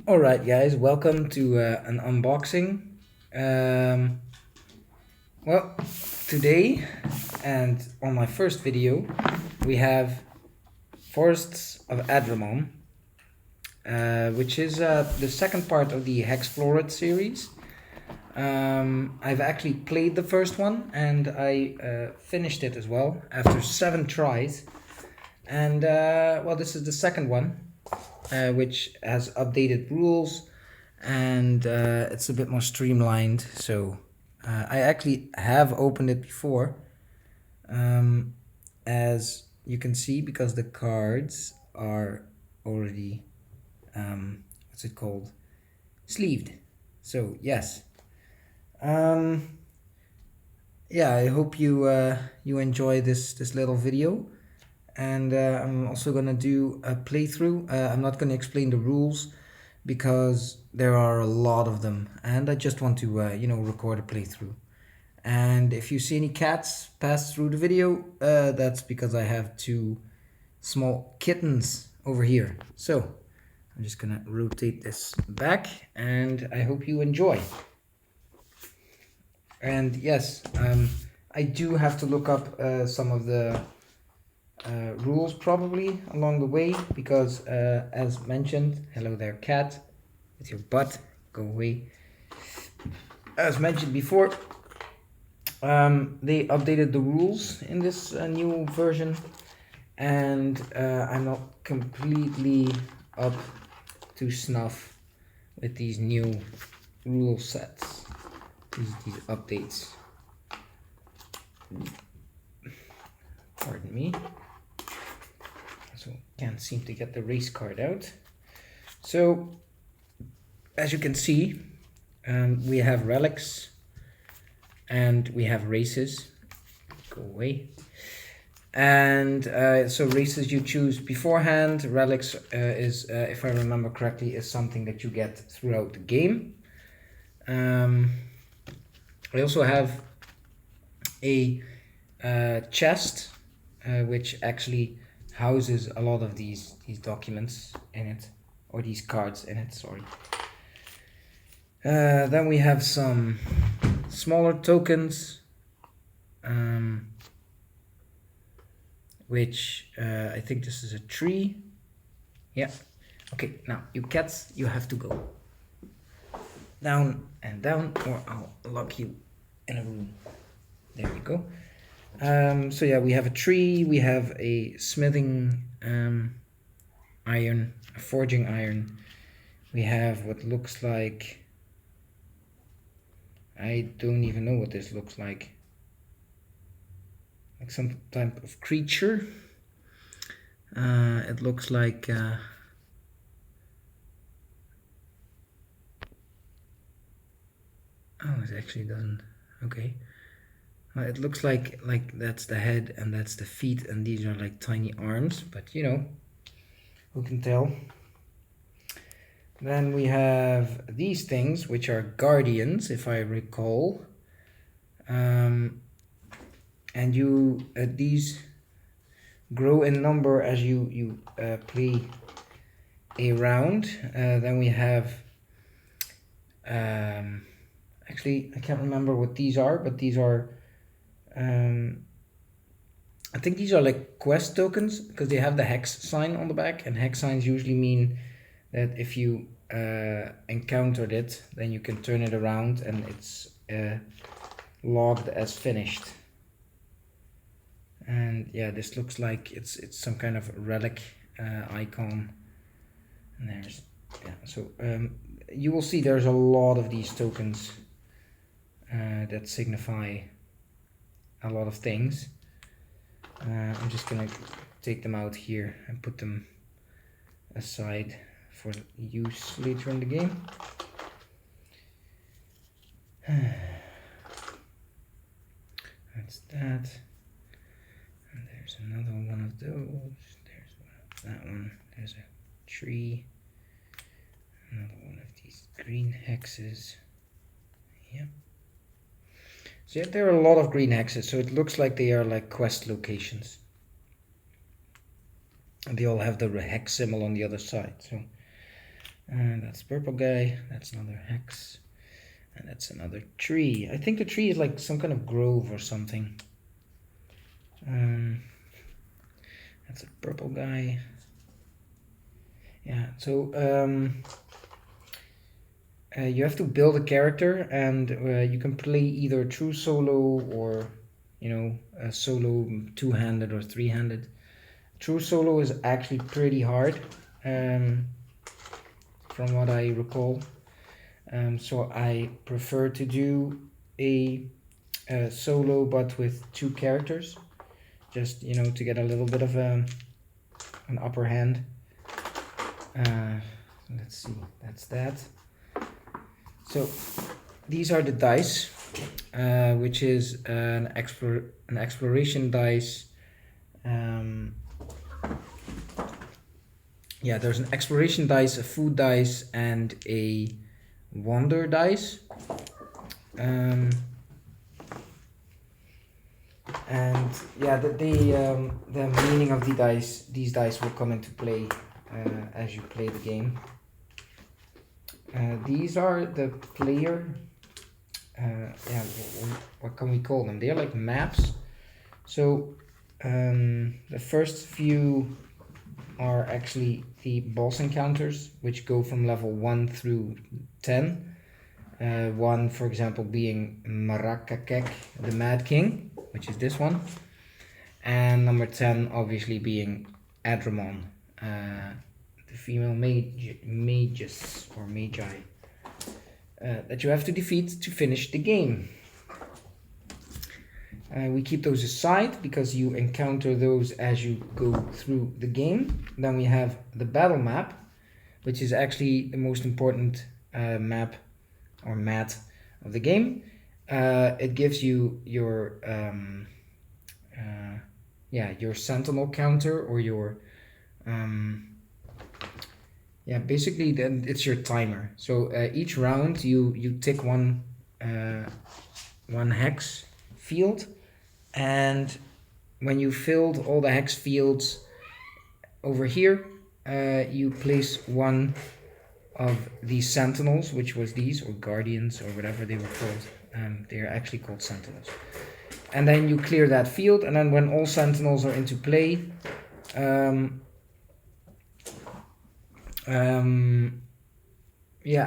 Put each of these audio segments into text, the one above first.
Alright guys, welcome to an unboxing. Um, well, today and on my first video we have Forests of Adrimon, which is the second part of the HexploreIt series. I've actually played the first one and I finished it as well after 7 tries. And well, this is the second one, which has updated rules and it's a bit more streamlined. So I actually have opened it before, as you can see, because the cards are already what's it called, sleeved. So yes, yeah, I hope you enjoy this little video. And I'm also gonna do a playthrough. I'm not gonna explain the rules because there are a lot of them, and I just want to record a playthrough. And if you see any cats pass through the video, that's because I have 2 small kittens over here. So I'm just gonna rotate this back, and I hope you enjoy. And yes, I do have to look up some of the rules probably along the way, because as mentioned, hello there cat, with your butt, go away. As mentioned before, they updated the rules in this new version, and I'm not completely up to snuff with these new rule sets, these updates. Pardon me. So can't seem to get the race card out. So as you can see, we have relics and we have races. Go away. And so races you choose beforehand. Relics is, if I remember correctly, is something that you get throughout the game. I also have a chest, which actually houses a lot of these documents in it, or these cards in it, sorry. Then we have some smaller tokens, which I think this is a tree. Yeah. Okay, now you cats, you have to go down and down, or I'll lock you in a room. There we go. So yeah, we have a tree, we have a smithing iron, a forging iron. We have what looks like, I don't even know what this looks like some type of creature. It looks like oh, it actually doesn't. Okay. It looks like that's the head and that's the feet, and these are like tiny arms, but you know, who can tell? Then we have these things, which are guardians, if I recall. And these grow in number as you play a round. Then we have, actually, I can't remember what these are, but these are, I think these are like quest tokens, because they have the hex sign on the back, and hex signs usually mean that if you encountered it, then you can turn it around and it's logged as finished. And yeah, this looks like it's some kind of relic icon. And there's, yeah, so you will see there's a lot of these tokens that signify a lot of things. I'm just gonna take them out here and put them aside for use later in the game. That's that. And there's another one of those. There's that one. There's a tree. Another one of these green hexes. Yep. So yeah, there are a lot of green hexes, so it looks like they are like quest locations. And they all have the hex symbol on the other side. So And that's purple guy. That's another hex. And that's another tree. I think the tree is like some kind of grove or something. That's a purple guy. Yeah, so you have to build a character, and you can play either true solo or, you know, a solo two-handed or three-handed. True solo is actually pretty hard, from what I recall. So I prefer to do a solo but with two characters, just, you know, to get a little bit of an upper hand. Let's see, that's that. So these are the dice, which is an exploration dice. Yeah, there's an exploration dice, a food dice, and a wonder dice. And yeah, the meaning of these dice will come into play as you play the game. These are the player, yeah, what can we call them? They're like maps. So the first few are actually the boss encounters, which go from level 1 through 10. 1, for example, being Marakakek, the Mad King, which is this one. And number 10 obviously being Adrimon, the female magus or magi that you have to defeat to finish the game. We keep those aside because you encounter those as you go through the game. Then we have the battle map, which is actually the most important map or mat of the game. It gives you your your sentinel counter, or your basically then it's your timer. So each round you tick one hex field, and when you filled all the hex fields over here, you place one of these sentinels, which was these, or guardians, or whatever they were called. They are actually called sentinels. And then you clear that field, and then when all sentinels are into play, I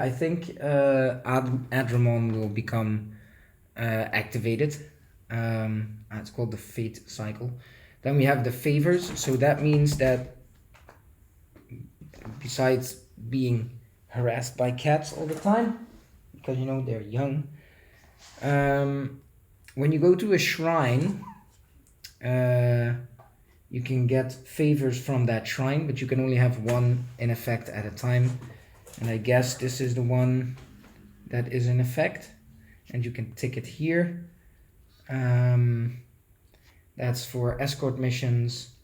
think Adrimon will become activated. It's called the Fate Cycle. Then we have the favors, so that means that besides being harassed by cats all the time, because, you know, they're young, when you go to a shrine, you can get favors from that shrine, but you can only have one in effect at a time. And I guess this is the one that is in effect, and you can tick it here. That's for escort missions.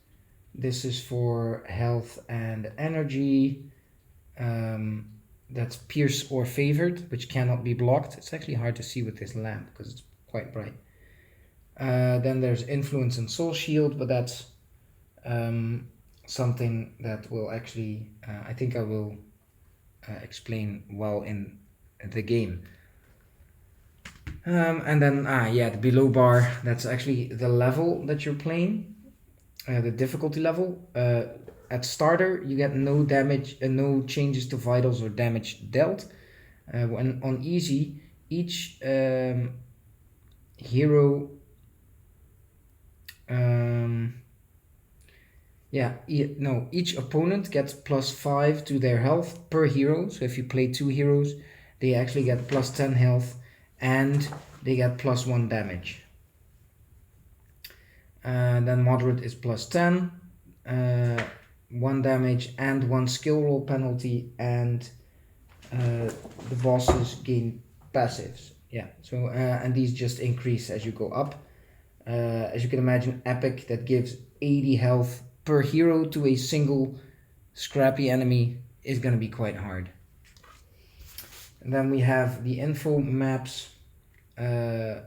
This is for health and energy. That's pierce or favored, which cannot be blocked. It's actually hard to see with this lamp because it's quite bright. Then there's influence and soul shield, but that's something that will actually, I think I will explain well in the game. And then, the below bar, that's actually the level that you're playing, the difficulty level. At starter, you get no damage, no changes to vitals or damage dealt. When on easy, each hero, each opponent gets +5 to their health per hero. So if you play 2 heroes, they actually get +10 health, and they get +1 damage. Then moderate is +10, 1 damage and 1 skill roll penalty, and the bosses gain passives. Yeah, so and these just increase as you go up. As you can imagine, epic that gives 80 health per hero to a single scrappy enemy is going to be quite hard. And then we have the info maps,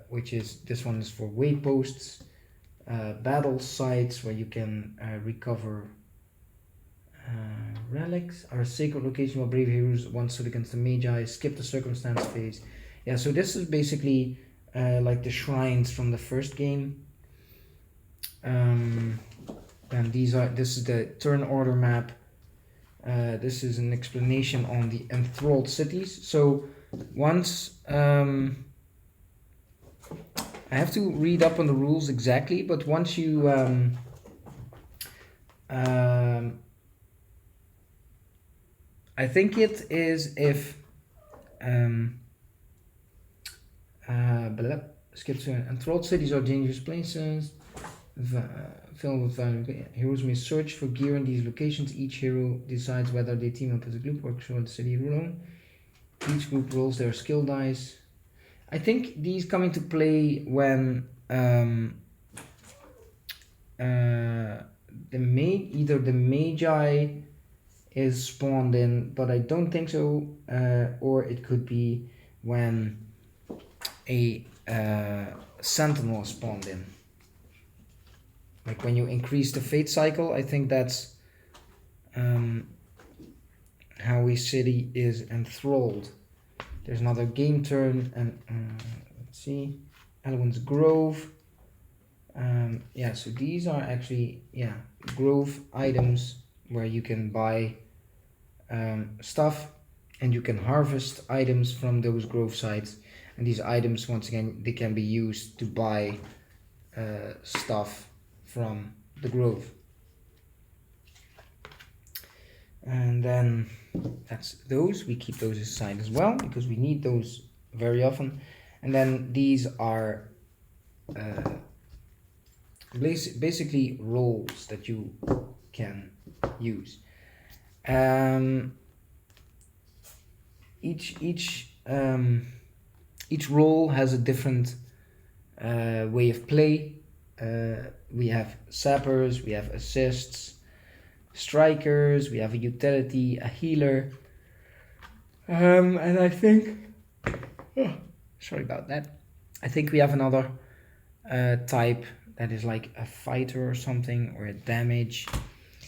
which is, this one is for wayposts, battle sites where you can recover Relics are a sacred location where brave heroes once stood against the magi. Skip the circumstance phase. Yeah, so this is basically like the shrines from the first game. And this is the turn order map. This is an explanation on the enthralled cities. So once I have to read up on the rules exactly, but once you I think it is if skip to enthralled cities are dangerous places. Filled with violent heroes may search for gear in these locations. Each hero decides whether they team up as a group or control the city alone. Each group rolls their skill dice. I think these come into play when either the magi is spawned in, but I don't think so, or it could be when a sentinel is spawned in. Like when you increase the fate cycle, I think that's how a city is enthralled. There's another game turn, and let's see, Elwyn's Grove. Yeah, so these are actually, yeah, grove items where you can buy stuff, and you can harvest items from those grove sites. And these items, once again, they can be used to buy stuff from the grove. And then that's those. We keep those aside as well because we need those very often. And then these are basically rolls that you can use. Each role has a different way of play. We have sappers, we have assists, strikers, we have a utility, a healer, and I think, sorry about that, I think we have another type that is like a fighter or something, or a damage.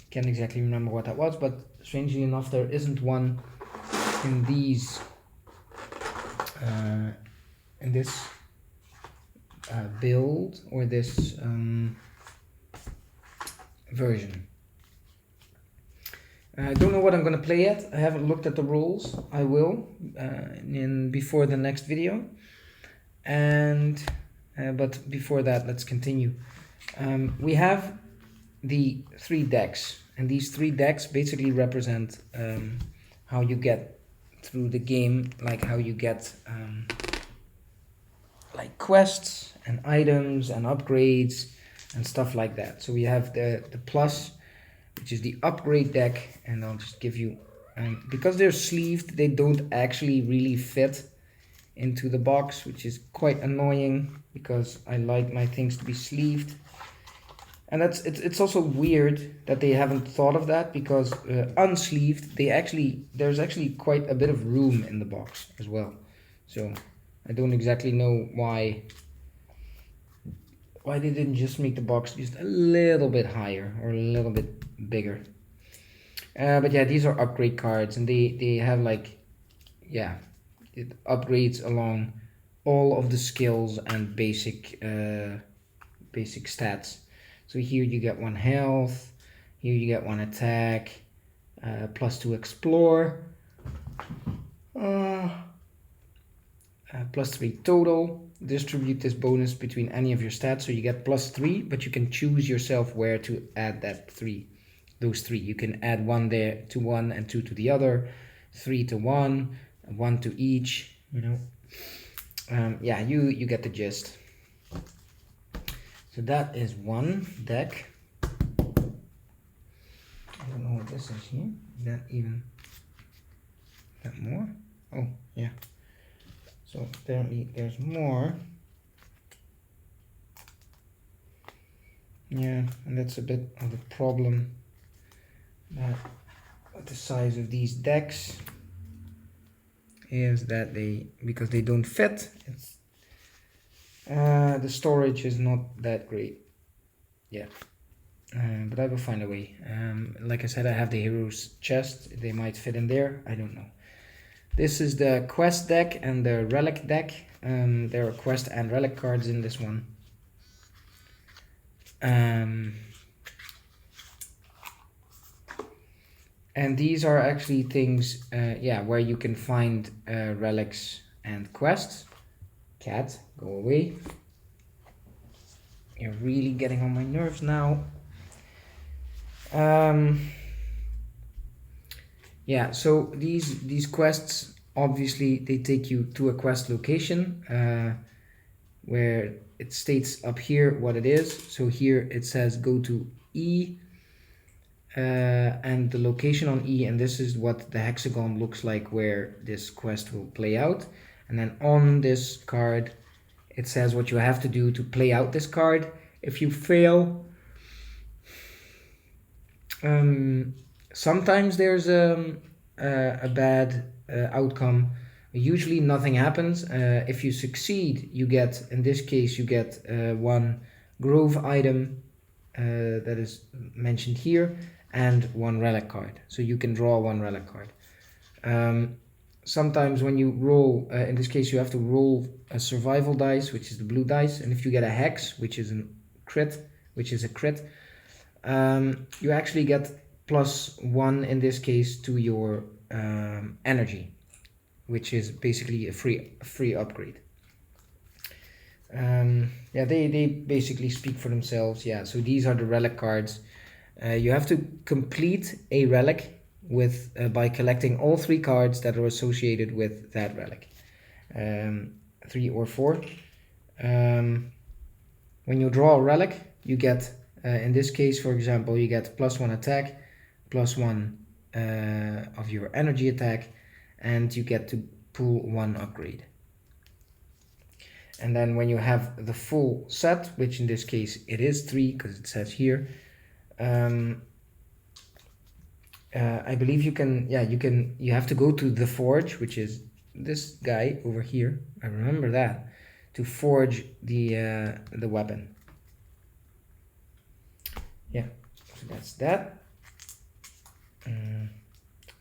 Can't exactly remember what that was, but strangely enough there isn't one in these in this build or this version. I don't know what I'm going to play yet. I haven't looked at the rules. I will before the next video. And but before that, let's continue. We have the 3 decks, and these 3 decks basically represent how you get through the game, like how you get like quests and items and upgrades and stuff like that. So we have the plus, which is the upgrade deck, and I'll just give you, because they're sleeved, they don't actually really fit into the box, which is quite annoying because I like my things to be sleeved. And it's also weird that they haven't thought of that, because unsleeved, there's actually quite a bit of room in the box as well. So I don't exactly know why they didn't just make the box just a little bit higher or a little bit bigger. But yeah, these are upgrade cards, and they have like, yeah, it upgrades along all of the skills and basic stats. So here you get 1 health, here you get 1 attack, +2 explore, +3 total. Distribute this bonus between any of your stats, so you get +3, but you can choose yourself where to add that 3. Those 3, you can add 1 there to one and 2 to the other, 3 to one, 1 to each. You know, yeah, you get the gist. So that is one deck. I don't know what this is here. That more? Oh yeah. So apparently there's more. Yeah, and that's a bit of a problem. With the size of these decks is that because they don't fit, the storage is not that great. Yeah. but I will find a way. Like I said, I have the hero's chest. They might fit in there. I don't know. This is the quest deck and the relic deck. There are quest and relic cards in this one. And these are actually things, where you can find relics and quests. Cat, go away. You're really getting on my nerves now. Yeah, so these quests, obviously they take you to a quest location where it states up here what it is. So here it says go to E and the location on E, and this is what the hexagon looks like where this quest will play out. And then on this card it says what you have to do to play out this card. If you fail, sometimes there's a bad outcome. Usually nothing happens. If you succeed, you get, in this case, you get one grove item that is mentioned here and one relic card. So you can draw one relic card. Sometimes when you roll, in this case you have to roll a survival dice, which is the blue dice, and if you get a hex, which is a crit, you actually get +1 in this case to your energy, which is basically a free upgrade. They basically speak for themselves. Yeah, so these are the relic cards. You have to complete a relic with by collecting all 3 cards that are associated with that relic, 3 or 4. When you draw a relic, you get, in this case, for example, you get +1 attack, +1 of your energy attack, and you get to pull 1 upgrade. And then when you have the full set, which in this case it is 3 because it says here, I believe you have to go to the forge, which is this guy over here. I remember that, to forge the weapon. Yeah, so that's that.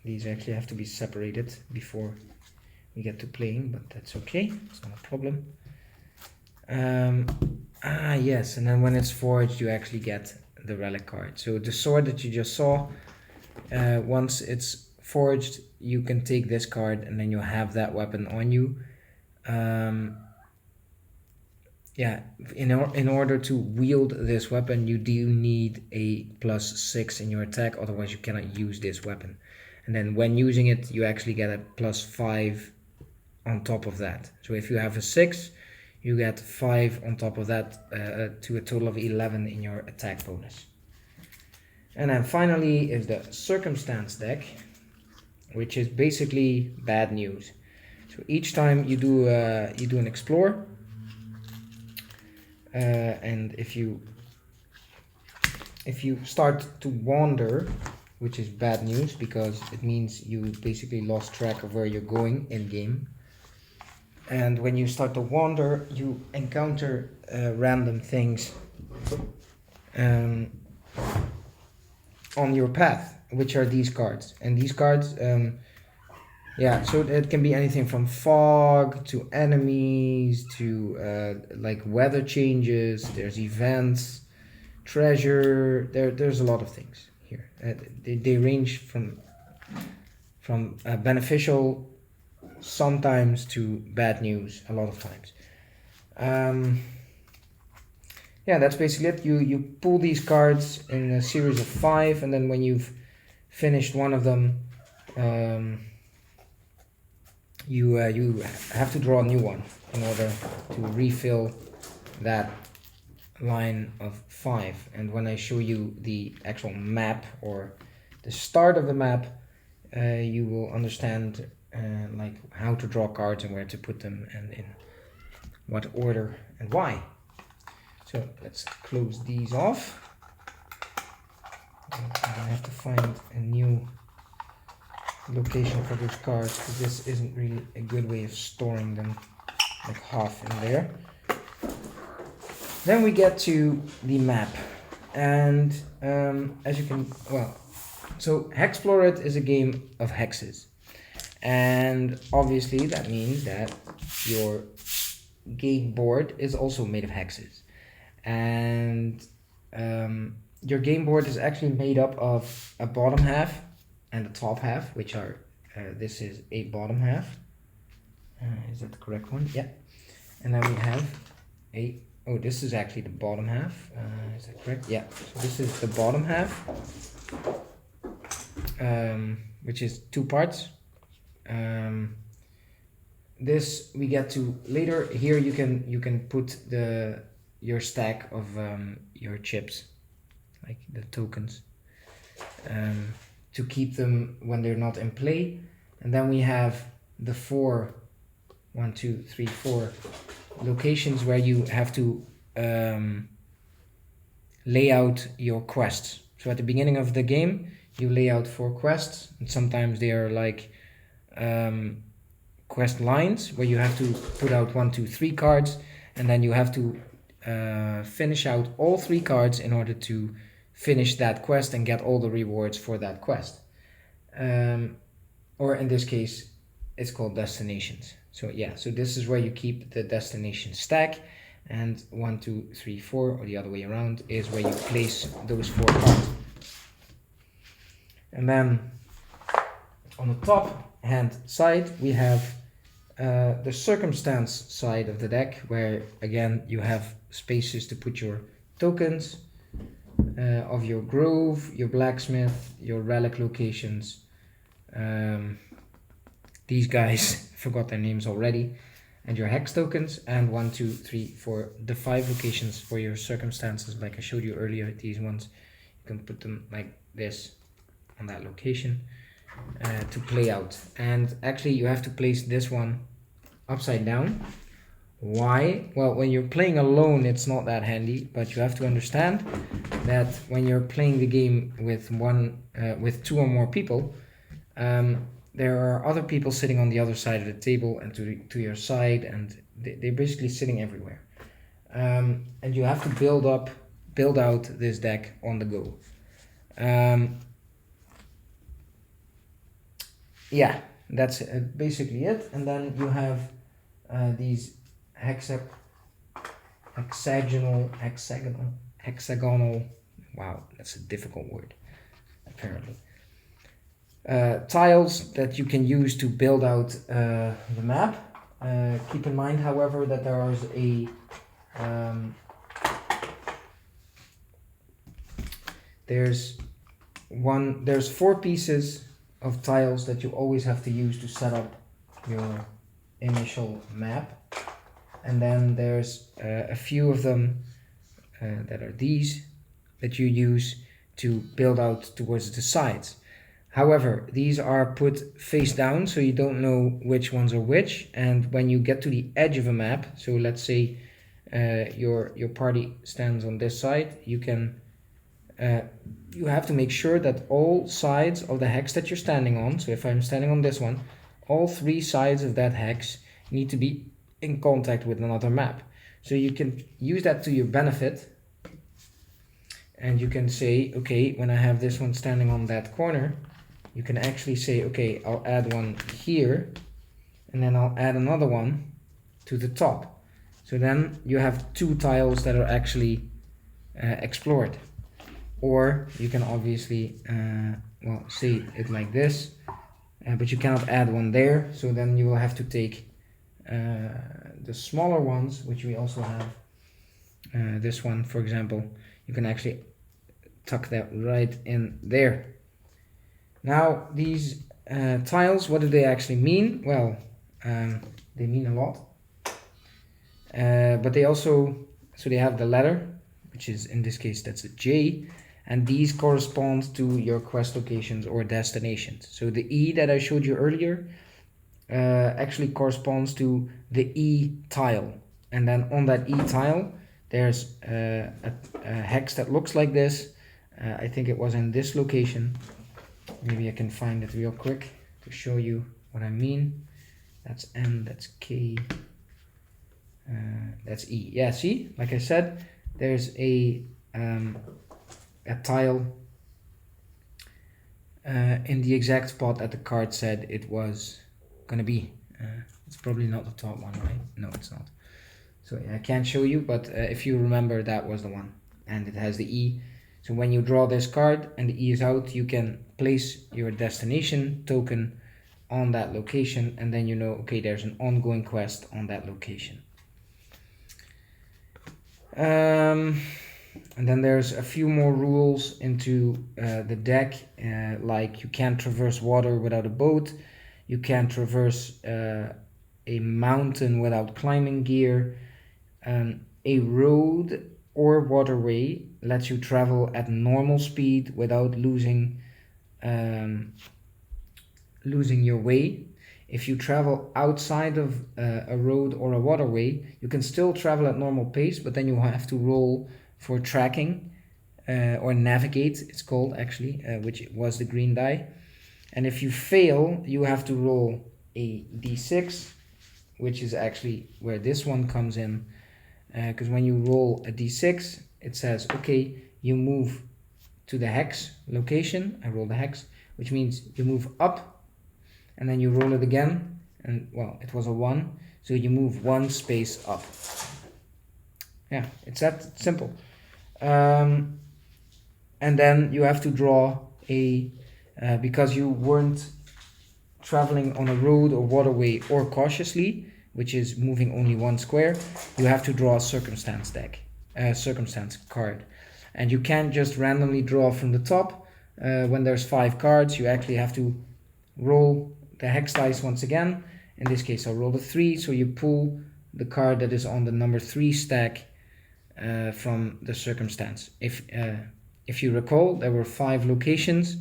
These actually have to be separated before we get to playing, but that's okay, it's not a problem. Yes, and then when it's forged, you actually get the relic card. So the sword that you just saw, once it's forged, you can take this card and then you have that weapon on you. In order to wield this weapon, you do need a +6 in your attack, otherwise you cannot use this weapon. And then when using it, you actually get a +5 on top of that. So if you have a 6, you get 5 on top of that, to a total of 11 in your attack bonus. And then finally is the circumstance deck, which is basically bad news. So each time you do an explore, and if you start to wander, which is bad news because it means you basically lost track of where you're going in game. And when you start to wander, you encounter random things on your path, which are these cards. And these cards, so it can be anything from fog to enemies to like weather changes. There's events, treasure. There's a lot of things here. They range from beneficial sometimes to bad news a lot of times. That's basically it. You pull these cards in a series of 5, and then when you've finished one of them, you have to draw a new one in order to refill that line of 5. And when I show you the actual map or the start of the map, you will understand like how to draw cards and where to put them and in what order and why. So let's close these off. I'm gonna have to find a new location for those cards because this isn't really a good way of storing them, like half in there. Then we get to the map. And as you can, well, so HexploreIt is a game of hexes. And obviously that means that your game board is also made of hexes. And your game board is actually made up of a bottom half and a top half, which are, this is a bottom half. Is that the correct one? Yeah. And then we have a, oh, this is actually the bottom half. Is that correct? Yeah. So this is the bottom half, which is two parts. This we get to later. Here you can put your stack of your chips, like the tokens, to keep them when they're not in play. And then we have the 4 locations where you have to lay out your quests. So at the beginning of the game you lay out 4 quests, and sometimes they are like quest lines where you have to put out 1, 2, 3 cards, and then you have to finish out all 3 cards in order to finish that quest and get all the rewards for that quest. Or in this case it's called destinations. So yeah, so this is where you keep the destination stack, and 1, 2, 3, 4, or the other way around, is where you place those 4 cards. And then on the top hand side we have the circumstance side of the deck, where again you have spaces to put your tokens of your grove, your blacksmith, your relic locations. These guys forgot their names already, and your hex tokens, and 1, 2, 3, 4, the 5 locations for your circumstances, like I showed you earlier. These ones you can put them like this on that location to play out. And actually you have to place this one upside down. Why? Well, when you're playing alone it's not that handy, but you have to understand that when you're playing the game with with 2 or more people, there are other people sitting on the other side of the table and to your side, and they're basically sitting everywhere. And you have to build out this deck on the go. Yeah, that's basically it. And then you have these hexagonal, wow, that's a difficult word, apparently. Tiles that you can use to build out the map. Keep in mind, however, that there is there's 4 pieces of tiles that you always have to use to set up your initial map, and then there's a few of them that are these that you use to build out towards the sides. However, these are put face down, so you don't know which ones are which, and when you get to the edge of a map, so let's say your party stands on this side, you have to make sure that all sides of the hex that you're standing on, so if I'm standing on this one, all 3 sides of that hex need to be in contact with another map. So you can use that to your benefit, and you can say, okay, when I have this one standing on that corner, you can actually say, okay, I'll add one here, and then I'll add another one to the top. So then you have 2 tiles that are actually explored. Or you can obviously, well, say it like this, but you cannot add one there. So then you will have to take the smaller ones, which we also have. This one, for example, you can actually tuck that right in there. Now these tiles, what do they actually mean? Well, they mean a lot, but they also, so they have the letter, which is, in this case, that's a J, and these correspond to your quest locations or destinations. So the E that I showed you earlier actually corresponds to the E tile, and then on that E tile there's a hex that looks like this. I think it was in this location. Maybe I can find it real quick to show you what I mean. That's M, that's K, that's E. Yeah, see, like I said, there's a a tile in the exact spot that the card said it was gonna be. It's probably not the top one, right? No, it's not. So yeah, I can't show you, but if you remember, that was the one. And it has the E. So when you draw this card and the E is out, you can place your destination token on that location, and then you know, okay, there's an ongoing quest on that location. And then there's a few more rules into the deck, like you can't traverse water without a boat, you can't traverse a mountain without climbing gear, a road or waterway lets you travel at normal speed without losing your way. If you travel outside of a road or a waterway, you can still travel at normal pace, but then you have to roll for tracking or navigate, it's called actually, which was the green die. And if you fail, you have to roll a d6, which is actually where this one comes in. Because when you roll a d6, it says, okay, you move to the hex location. I roll the hex, which means you move up, and then you roll it again, and well, it was a 1, so you move 1 space up. Yeah, it's that simple. And then you have to draw a, because you weren't traveling on a road or waterway or cautiously, which is moving only 1 square, you have to draw a circumstance deck, circumstance card. And you can't just randomly draw from the top. When there's 5 cards, you actually have to roll the hex dice once again. In this case, I'll roll the 3, so you pull the card that is on the number 3 stack from the circumstance. If you recall, there were 5 locations,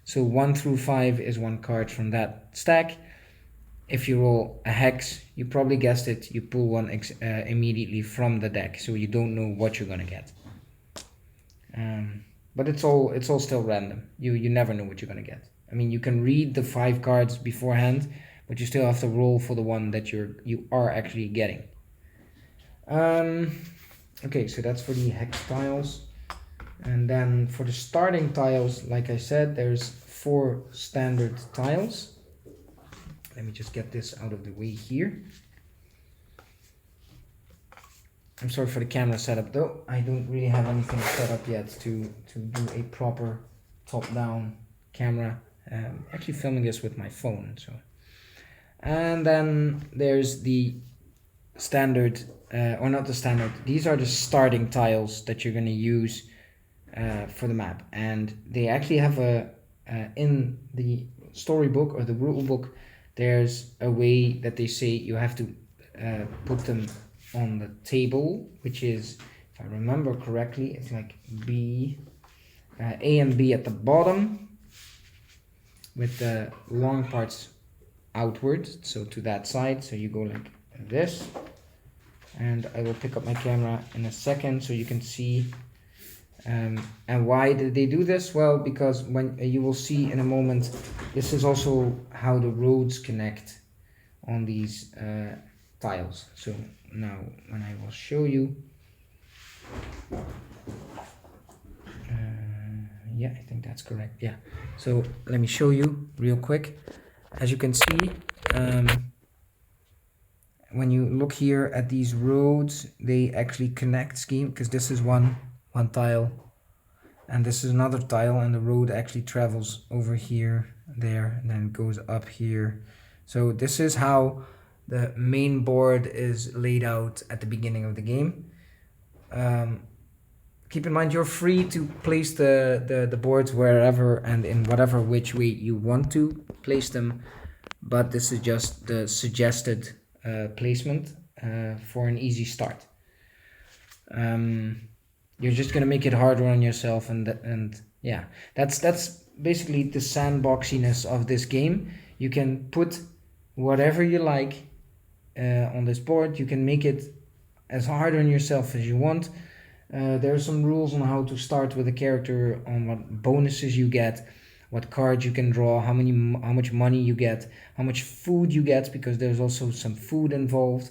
so 1 through 5 is 1 card from that stack. If you roll a hex, you probably guessed it, you pull one immediately from the deck, so you don't know what you're gonna get. But it's all still random. You never know what you're gonna get. I mean, you can read the 5 cards beforehand, but you still have to roll for the one that you are actually getting. Okay, so that's for the hex tiles. And then for the starting tiles, like I said, there's 4 standard tiles. Let me just get this out of the way here. I'm sorry for the camera setup though. I don't really have anything set up yet to do a proper top-down camera. Actually filming this with my phone. So, and then there's the standard, or not the standard. These are the starting tiles that you're going to use for the map, and they actually have a in the storybook or the rule book. There's a way that they say you have to put them on the table, which is, if I remember correctly, it's like B, A and B at the bottom, with the long parts outward, so to that side. So you go like this, and I will pick up my camera in a second so you can see. And why did they do this? Well, because when you will see in a moment, this is also how the roads connect on these tiles. So now when I will show you, yeah, I think that's correct. Yeah, so let me show you real quick. As you can see, when you look here at these roads, they actually connect scheme, because this is one tile, and this is another tile, and the road actually travels over here, there, and then goes up here. So this is how the main board is laid out at the beginning of the game. Keep in mind, you're free to place the boards wherever and in whatever which way you want to place them, but this is just the suggested placement for an easy start. You're just gonna make it harder on yourself, and yeah, that's basically the sandboxiness of this game. You can put whatever you like on this board. You can make it as hard on yourself as you want. There are some rules on how to start with a character, on what bonuses you get, what cards you can draw, how much money you get, how much food you get, because there's also some food involved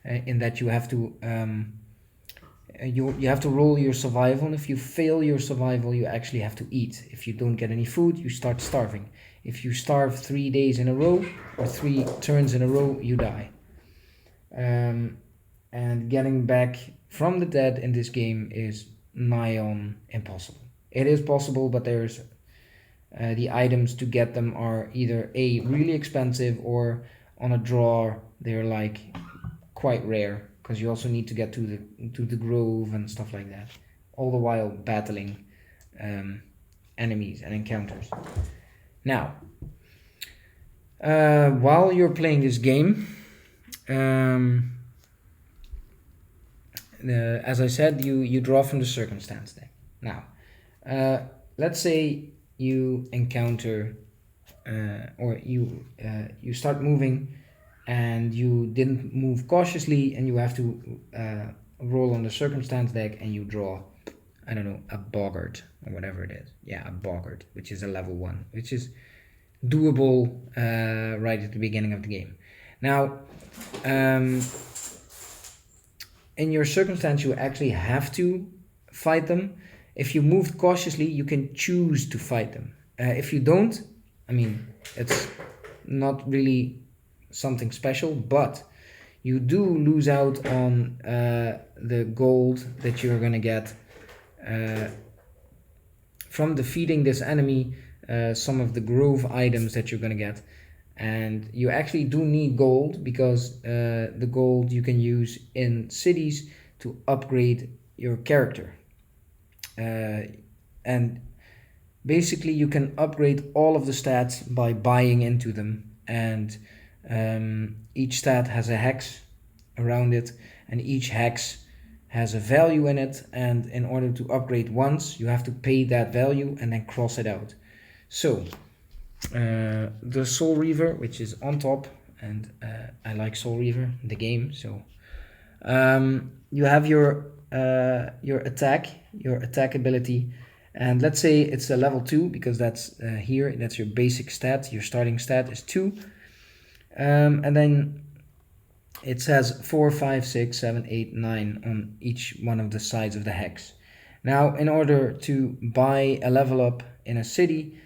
in that you have to you have to roll your survival, and if you fail your survival, you actually have to eat. If you don't get any food, you start starving. If you starve 3 days in a row or 3 turns in a row, you die. And getting back from the dead in this game is nigh on impossible. It is possible, but there's the items to get them are either really expensive, or on a draw they're like quite rare, because you also need to get to the grove and stuff like that, all the while battling enemies and encounters. Now, while you're playing this game, as I said, you draw from the circumstance deck. Now, let's say you encounter or you start moving and you didn't move cautiously, and you have to roll on the circumstance deck, and you draw, I don't know, a boggart or whatever it is. Yeah, a boggart, which is a level 1, which is doable right at the beginning of the game. Now, in your circumstance, you actually have to fight them. If you moved cautiously, you can choose to fight them. If you don't, I mean, it's not really something special, but you do lose out on the gold that you're gonna get from defeating this enemy, some of the grove items that you're gonna get. And you actually do need gold, because the gold you can use in cities to upgrade your character. And basically you can upgrade all of the stats by buying into them, and each stat has a hex around it, and each hex has a value in it, and in order to upgrade once, you have to pay that value and then cross it out. So the Soul Reaver, which is on top, and I like Soul Reaver, the game. So you have your attack ability, and let's say it's a level 2, because that's here, that's your basic stat. Your starting stat is 2, and then it says 4, 5, 6, 7, 8, 9 on each one of the sides of the hex. Now, in order to buy a level up in a city,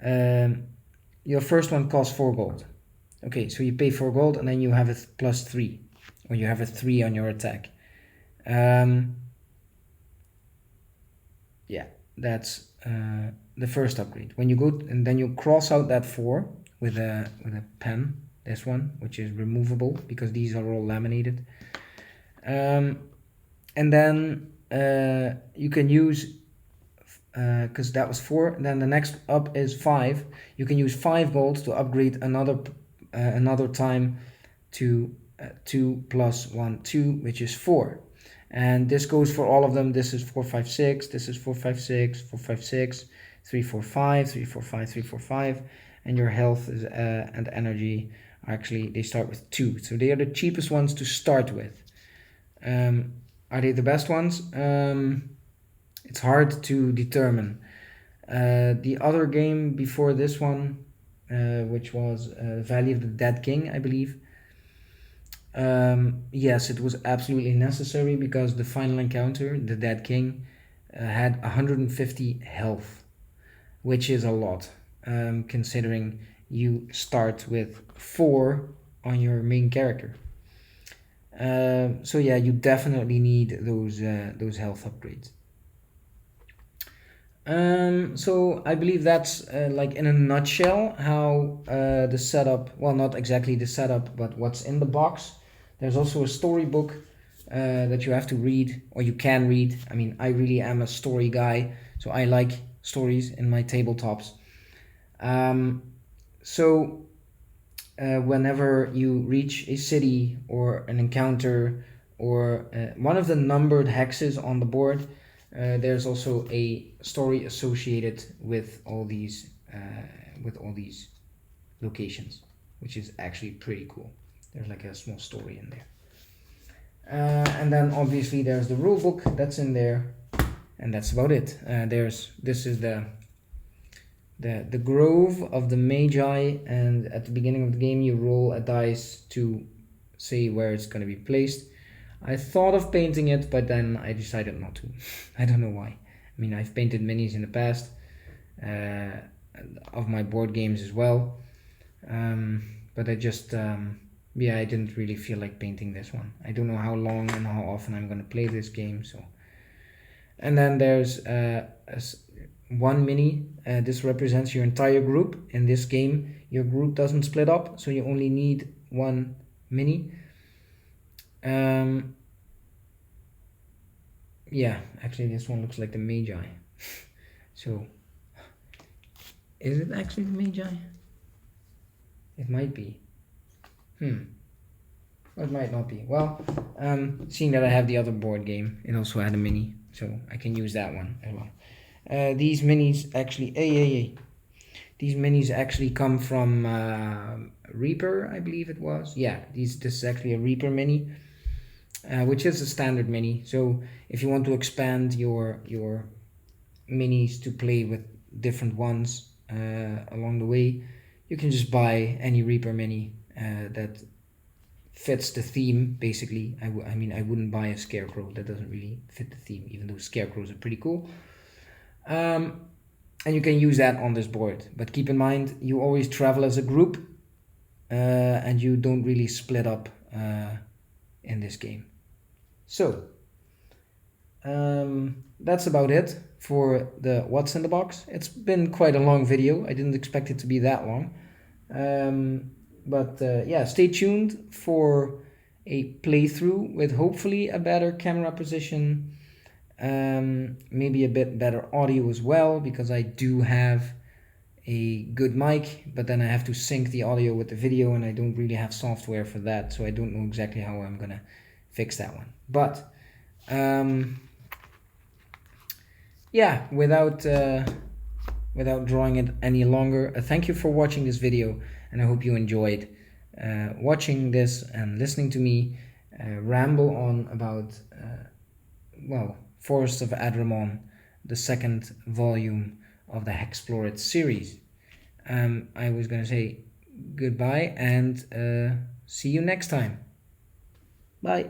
your first one costs 4 gold. Okay, so you pay 4 gold, and then you have a +3, or you have a 3 on your attack. Yeah, that's the first upgrade. When you go and then you cross out that 4 with a pen, this one, which is removable because these are all laminated. And then you can use, because that was 4, then the next up is 5. You can use 5 gold to upgrade another time to 2 + 1, 2, which is 4. And this goes for all of them. This is 4, 5, 6. This is 4, 5, 6, 4, 5, 6, 3, 4, 5, 3, 4, 5, 3, 4, 5. And your health is, and energy, actually, they start with 2. So they are the cheapest ones to start with. Are they the best ones? It's hard to determine. The other game before this one, which was Valley of the Dead King, I believe. Yes, it was absolutely necessary, because the final encounter, the Dead King, had 150 health, which is a lot, considering you start with 4 on your main character. So yeah, you definitely need those health upgrades. So I believe that's like in a nutshell how the setup, well, not exactly the setup, but what's in the box. There's also a storybook that you have to read, or you can read. I mean, I really am a story guy, so I like stories in my tabletops. So whenever you reach a city or an encounter or one of the numbered hexes on the board, there's also a story associated with all these locations, which is actually pretty cool. There's like a small story in there. And then obviously there's the rule book that's in there, and that's about it. This is the grove of the Magi, and at the beginning of the game you roll a dice to say where it's going to be placed. I thought of painting it, but then I decided not to. I don't know why. I mean, I've painted minis in the past of my board games as well, but I just yeah, I didn't really feel like painting this one. I don't know how long and how often I'm gonna play this game. So, and then there's one mini. This represents your entire group. In this game, your group doesn't split up, so you only need one mini. Yeah, actually this one looks like the Magi. So, is it actually the Magi? It might be. It might not be. Well, seeing that I have the other board game, it also had a mini, so I can use that one as well. These minis actually, these minis actually come from Reaper, I believe it was. Yeah, this is actually a Reaper mini, which is a standard mini. So if you want to expand your minis to play with different ones along the way, you can just buy any Reaper mini that fits the theme. Basically, I mean, I wouldn't buy a Scarecrow. That doesn't really fit the theme, even though Scarecrows are pretty cool. And you can use that on this board, but keep in mind you always travel as a group, and you don't really split up in this game. So that's about it for the what's in the box. It's been quite a long video. I didn't expect it to be that long, but yeah, stay tuned for a playthrough with hopefully a better camera position, maybe a bit better audio as well, because I do have a good mic, but then I have to sync the audio with the video, and I don't really have software for that, so I don't know exactly how I'm gonna fix that one. But yeah, without drawing it any longer, thank you for watching this video, and I hope you enjoyed watching this and listening to me ramble on about well, Forests of Adrimon, the second volume of the HexploreIt series. I was gonna say goodbye and see you next time. Bye.